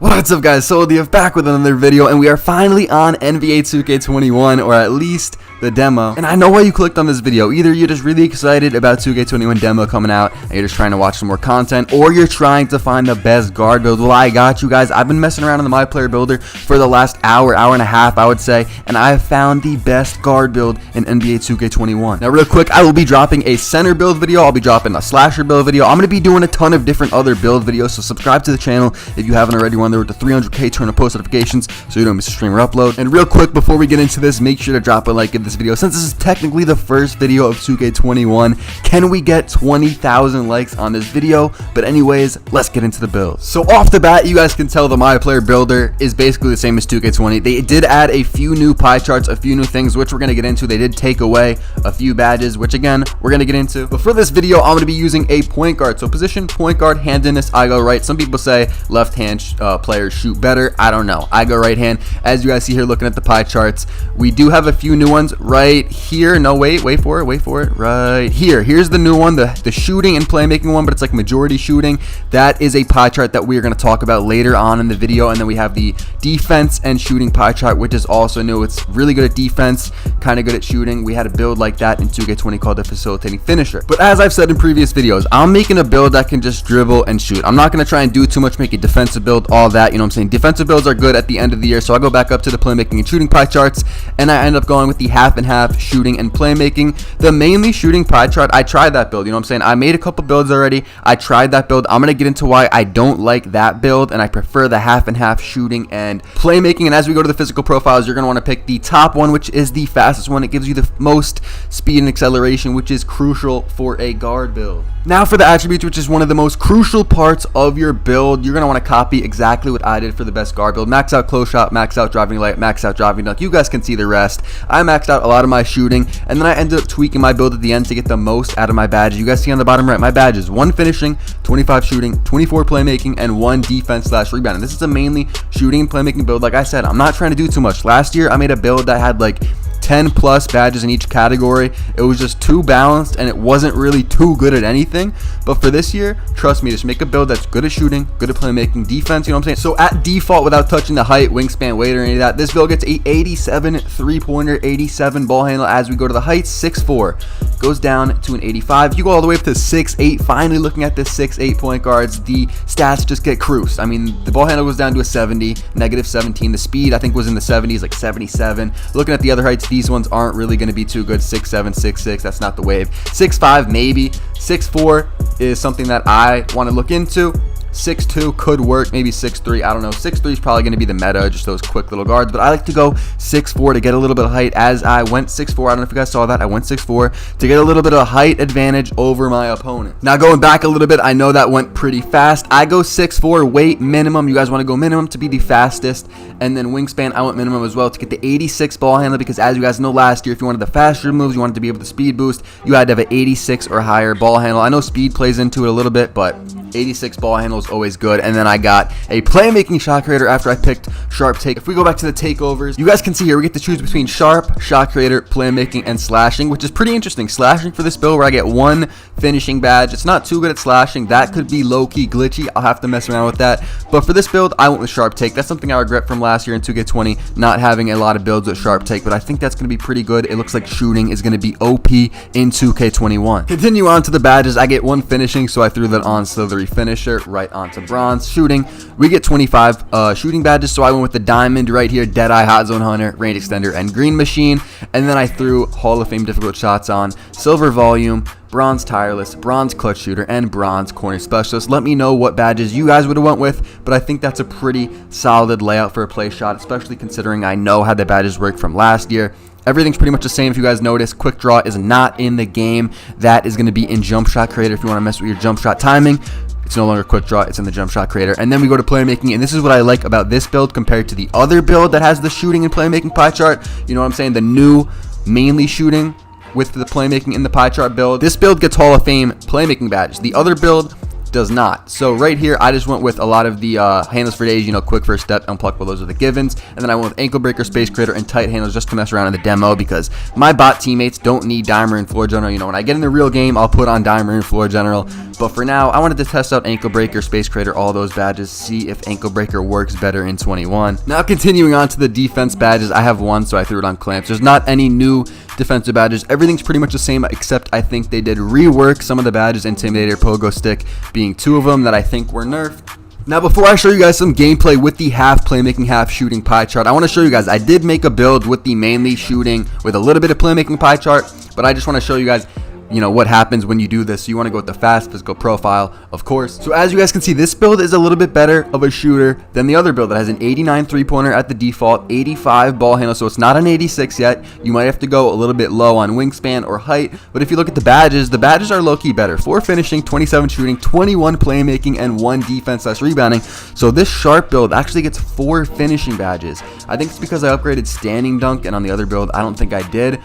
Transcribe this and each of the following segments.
What's up, guys? Soldier back with another video, and we are finally on NBA 2K21, or at least the demo. And I know why you clicked on this video. Either you're just really excited about 2K21 demo coming out and you're just trying to watch some more content, or you're trying to find the best guard build. Well, I got you guys. I've been messing around in the My Player Builder for the last hour and a half, I would say, and I have found the best guard build in NBA 2K21. Now, real quick, I will be dropping a center build video. I'll be dropping a slasher build video. I'm going to be doing a ton of different other build videos, so subscribe to the channel if you haven't already. There with the 300k, turn on post notifications so you don't miss a stream or upload. And real quick, before we get into this, make sure to drop a like in this video. Since this is technically the first video of 2K21, can we get 20,000 likes on this video? But anyways, let's get into the build. So off the bat, you guys can tell the My Player Builder is basically the same as 2K20. They did add a few new pie charts, a few new things, which we're going to get into. They did take away a few badges, which again, we're going to get into. But for this video, I'm going to be using a point guard. So position, point guard, handedness, I go right. Some people say left hand players shoot better. I don't know. I go right hand. As you guys see here, looking at the pie charts, we do have a few new ones right here. No, wait for it. Right here. Here's the new one, the shooting and playmaking one, but it's like majority shooting. That is a pie chart that we are going to talk about later on in the video. And then we have the defense and shooting pie chart, which is also new. It's really good at defense, kind of good at shooting. We had a build like that in 2K20 called the facilitating finisher. But as I've said in previous videos, I'm making a build that can just dribble and shoot. I'm not going to try and do too much, make a defensive build, all that, you know what I'm saying? Defensive builds are good at the end of the year, so I go back up to the playmaking and shooting pie charts, and I end up going with the half and half shooting and playmaking. The mainly shooting pie chart, I tried that build, you know what I'm saying? I made a couple builds already. I tried that build. I'm going to get into why I don't like that build, and I prefer the half and half shooting and playmaking. And as we go to the physical profiles, you're going to want to pick the top one, which is the fastest one. It gives you the most speed and acceleration, which is crucial for a guard build. Now for the attributes, which is one of the most crucial parts of your build, you're going to want to copy exactly what I did for the best guard build. Max out close shot, max out driving light, max out driving dunk. You guys can see the rest. I maxed out a lot of my shooting, and then I ended up tweaking my build at the end to get the most out of my badges. You guys see on the bottom right, my badges: 1 finishing, 25 shooting, 24 playmaking, and 1 defense/rebounding. This is a mainly shooting and playmaking build. Like I said, I'm not trying to do too much. Last year, I made a build that had like 10 plus badges in each category. It was just too balanced and it wasn't really too good at anything. But for this year, trust me, just make a build that's good at shooting, good at playmaking, defense, you know what I'm saying? So at default, without touching the height, wingspan, weight, or any of that, this build gets a 87 three-pointer, 87 ball handle. As we go to the height, 6'4", goes down to an 85. You go all the way up to 6'8". Finally looking at this 6'8" point guards, the stats just get cruised. I mean, the ball handle goes down to a 70, negative 17. The speed, I think, was in the 70s, like 77. Looking at the other heights, these ones aren't really going to be too good. 6'7", 6'6", that's not the wave. 6'5", maybe. 6'4" is something that I want to look into. 6'2" could work, maybe 6'3", I don't know. 6'3" is probably going to be the meta, just those quick little guards, but I like to go 6'4" to get a little bit of height. As I went 6'4", I don't know if you guys saw that, I went 6'4" to get a little bit of height advantage over my opponent. Now going back a little bit, I know that went pretty fast. I go 6'4", weight minimum. You guys want to go minimum to be the fastest, and then wingspan, I went minimum as well to get the 86 ball handle, because as you guys know, last year, if you wanted the faster moves, you wanted to be able to speed boost, you had to have an 86 or higher ball handle. I know speed plays into it a little bit, but 86 ball handle is always good. And then I got a playmaking shot creator after I picked sharp take. If we go back to the takeovers, you guys can see here we get to choose between sharp, shot creator, playmaking, and slashing, which is pretty interesting. Slashing for this build, where I get 1 finishing badge. It's not too good at slashing. That could be low-key glitchy. I'll have to mess around with that. But for this build, I went with sharp take. That's something I regret from last year in 2K20, not having a lot of builds with sharp take, but I think that's going to be pretty good. It looks like shooting is going to be OP in 2K21. Continue on to the badges. I get 1 finishing, so I threw that on Slithery Finisher right onto bronze. Shooting, we get 25 shooting badges, so I went with the diamond right here, Deadeye, Hot Zone Hunter, Range Extender, and Green Machine. And then I threw Hall of Fame difficult shots on silver volume, bronze tireless, bronze clutch shooter, and bronze corner specialist. Let me know what badges you guys would have went with, but I think that's a pretty solid layout for a play shot, especially considering I know how the badges work from last year. Everything's pretty much the same. If you guys notice, quick draw is not in the game. That is going to be in jump shot creator. If you want to mess with your jump shot timing, it's no longer quick draw, it's in the jump shot creator. And then we go to playmaking, and this is what I like about this build compared to the other build that has the shooting and playmaking pie chart. You know what I'm saying? The new mainly shooting with the playmaking in the pie chart build. This build gets Hall of Fame playmaking badges. The other build does not. So right here, I just went with a lot of the handles for days, you know, quick first step, unpluckable, those are the givens. And then I went with ankle breaker, space creator, and tight handles just to mess around in the demo because my bot teammates don't need dimer and floor general. You know, when I get in the real game, I'll put on dimer and floor general. But for now, I wanted to test out ankle breaker, space creator, all those badges, see if ankle breaker works better in 21. Now continuing on to the defense badges, I have one, so I threw it on clamps. There's not any new defensive badges. Everything's pretty much the same, except I think they did rework some of the badges, intimidator, pogo stick being two of them that I think were nerfed. Now before I show you guys some gameplay with the half playmaking, half shooting pie chart, I want to show you guys, I did make a build with the mainly shooting with a little bit of playmaking pie chart, but I just want to show you guys, you know, what happens when you do this. So you want to go with the fast physical profile, of course. So as you guys can see, this build is a little bit better of a shooter than the other build that has an 89 three-pointer at the default, 85 ball handle, so it's not an 86 yet. You might have to go a little bit low on wingspan or height, but if you look at the badges are low-key better. 4 finishing, 27 shooting, 21 playmaking, and 1 defense/rebounding. So this sharp build actually gets 4 finishing badges. I think it's because I upgraded standing dunk, and on the other build, I don't think I did.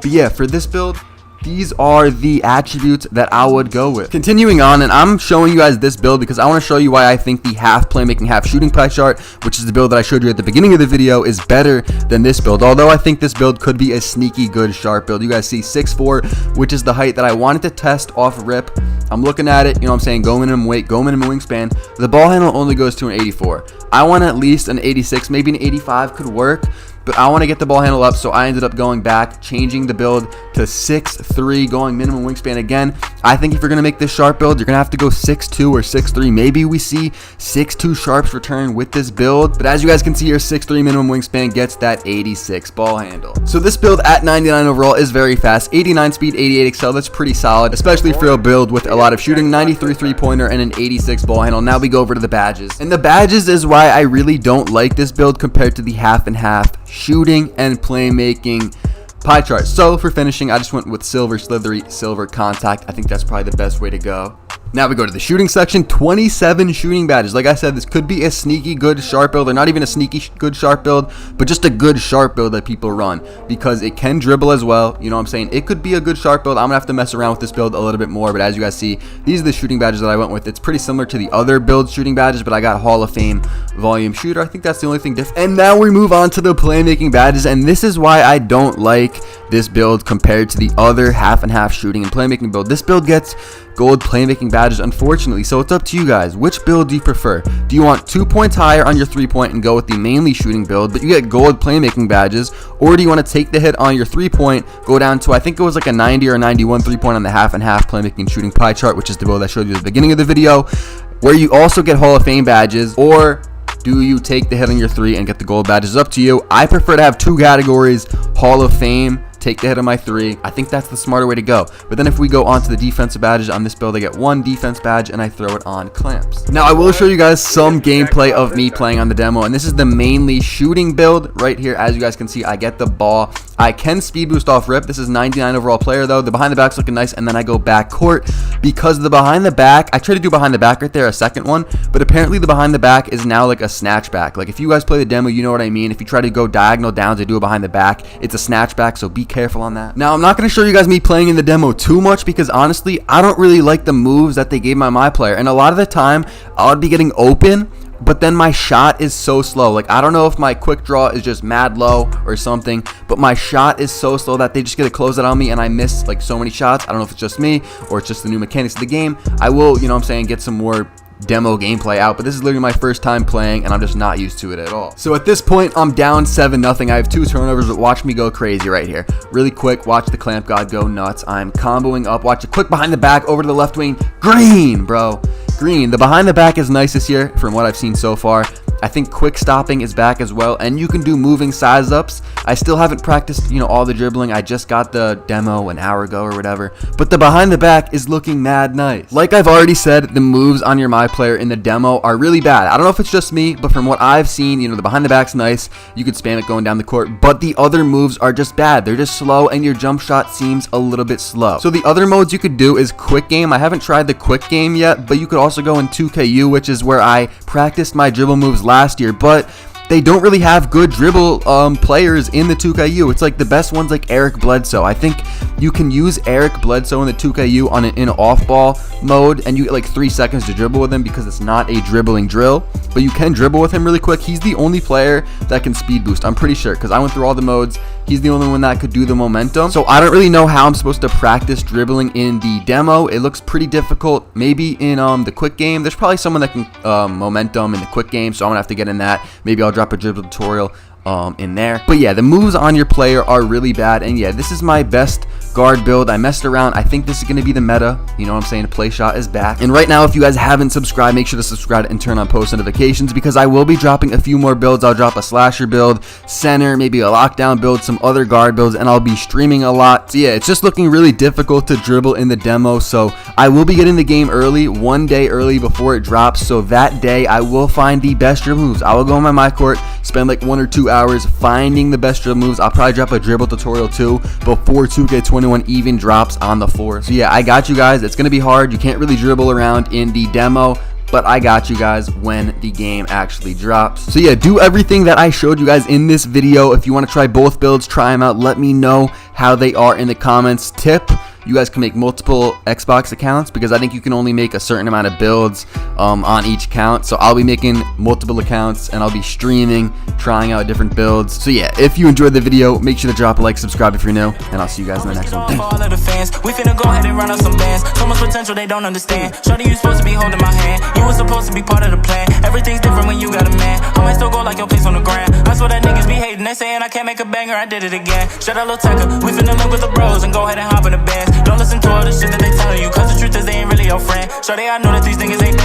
But yeah, for this build, these are the attributes that I would go with. Continuing on, and I'm showing you guys this build because I want to show you why I think the half playmaking, half shooting pie chart, which is the build that I showed you at the beginning of the video, is better than this build. Although I think this build could be a sneaky good sharp build. You guys see 6'4", which is the height that I wanted to test off rip. I'm looking at it, you know what I'm saying, go minimum weight, go minimum wingspan. The ball handle only goes to an 84. I want at least an 86, maybe an 85 could work. But I want to get the ball handle up, so I ended up going back, changing the build to 6'3", going minimum wingspan again. I think if you're going to make this sharp build, you're going to have to go 6'2" or 6'3". Maybe we see 6'2" sharps return with this build. But as you guys can see here, 6'3" minimum wingspan gets that 86 ball handle. So this build at 99 overall is very fast. 89 speed, 88 excel. That's pretty solid, especially for a build with a lot of shooting. 93 three-pointer and an 86 ball handle. Now we go over to the badges. And the badges is why I really don't like this build compared to the half and half shooting and playmaking pie chart. So for finishing, I just went with silver slithery, silver contact. I think that's probably the best way to go. Now we go to the shooting section. 27 shooting badges. Like I said, this could be a sneaky good sharp build, or not even a sneaky good sharp build, but just a good sharp build that people run because it can dribble as well. You know what I'm saying? It could be a good sharp build. I'm gonna have to mess around with this build a little bit more, but as you guys see, these are the shooting badges that I went with. It's pretty similar to the other build shooting badges, but I got Hall of Fame volume shooter. I think that's the only thing different. And now we move on to the playmaking badges, and this is why I don't like this build compared to the other half and half shooting and playmaking build. This build gets gold playmaking badges, unfortunately, so it's up to you guys. Which build do you prefer? Do you want 2 points higher on your 3-point and go with the mainly shooting build, but you get gold playmaking badges, or do you want to take the hit on your 3-point, go down to, I think it was like a 90 or 91 3-point on the half and half playmaking shooting pie chart, which is the build I showed you at the beginning of the video, where you also get Hall of Fame badges, or do you take the hit on your 3 and get the gold badges? Up to you. I prefer to have 2 categories, Hall of Fame, take the hit on my 3. I think that's the smarter way to go. But then if we go on to the defensive badges on this build, I get 1 defense badge and I throw it on clamps. Now I will show you guys some gameplay of me playing on the demo, and this is the mainly shooting build right here. As you guys can see, I get the ball. I can speed boost off rip. This is 99 overall player though. The behind the back's looking nice, and then I go back court because the behind the back, I tried to do behind the back right there, a second one, but apparently the behind the back is now like a snatch back. Like if you guys play the demo, you know what I mean. If you try to go diagonal down to do a behind the back, it's a snatch back, so be careful on that. Now I'm not going to show you guys me playing in the demo too much because honestly, I don't really like the moves that they gave my player, and a lot of the time I would be getting open, but then my shot is so slow. Like I don't know if my quick draw is just mad low or something, but my shot is so slow that they just get to close it on me and I miss like so many shots. I don't know if it's just me or it's just the new mechanics of the game. I will, you know what I'm saying, get some more demo gameplay out, but this is literally my first time playing and I'm just not used to it at all. So at this point, I'm down 7-0. I have 2 turnovers, but watch me go crazy right here. Really quick, watch the clamp god go nuts. I'm comboing up. Watch a quick behind the back over to the left wing. Green, bro. Green. The behind the back is nice this year from what I've seen so far. I think quick stopping is back as well, and you can do moving size ups. I still haven't practiced, you know, all the dribbling. I just got the demo an hour ago or whatever, but the behind the back is looking mad nice. Like I've already said, the moves on your my player in the demo are really bad. I don't know if it's just me, but from what I've seen, you know, the behind the back's nice. You can spam it going down the court, but the other moves are just bad. They're just slow, and your jump shot seems a little bit slow. So the other modes you could do is quick game. I haven't tried the quick game yet, but you could also go in 2KU, which is where I practiced my dribble moves last year, but they don't really have good dribble players in the 2KU. It's like the best ones like Eric Bledsoe. I think You can use Eric Bledsoe in the 2KU on an in-off ball mode, and you get like 3 seconds to dribble with him because it's not a dribbling drill, but you can dribble with him really quick. He's the only player that can speed boost, I'm pretty sure, because I went through all the modes. He's the only one that could do the momentum. So I don't really know how I'm supposed to practice dribbling in the demo. It looks pretty difficult. Maybe in the quick game. There's probably someone that can momentum in the quick game, so I'm gonna have to get in that. Maybe I'll drop a dribble tutorial in there. But yeah, the moves on your player are really bad, and yeah, this is my best guard build. I messed around. I think this is going to be the meta. You know what I'm saying? Play shot is back. And right now, if you guys haven't subscribed, make sure to subscribe and turn on post notifications, because I will be dropping a few more builds. I'll drop a slasher build, center, maybe a lockdown build, some other guard builds, and I'll be streaming a lot. So yeah, it's just looking really difficult to dribble in the demo, so I will be getting the game early, 1 day early before it drops. So that day, I will find the best dribble moves. I will go on my court, spend like 1 or 2 hours finding the best dribble moves. I'll probably drop a dribble tutorial too before 2K21 even drops on the floor. So yeah, I got you guys. It's gonna be hard. You can't really dribble around in the demo, but I got you guys when the game actually drops. So yeah, do everything that I showed you guys in this video. If you want to try both builds, try them out. Let me know how they are in the comments. Tip: you guys can make multiple Xbox accounts, because I think you can only make a certain amount of builds on each account. So I'll be making multiple accounts, and I'll be streaming, trying out different builds. So yeah, if you enjoyed the video, make sure to drop a like, subscribe if you're new, and I'll see you guys in the next one. We finna go ahead and run up some bands. So much potential they don't understand. Shorty, you supposed to be holding my hand. You were supposed to be part of the plan. Everything's different when you got a man. I might still go like your place on the ground. I swear that niggas be hating. They saying I can't make a banger. I did it again. Shut up, little tacker. We finna live with the bros and go ahead and hop in the bands. Don't listen to all the shit that they telling you, cause the truth is they ain't really your friend. Shorty, I know that these niggas ain't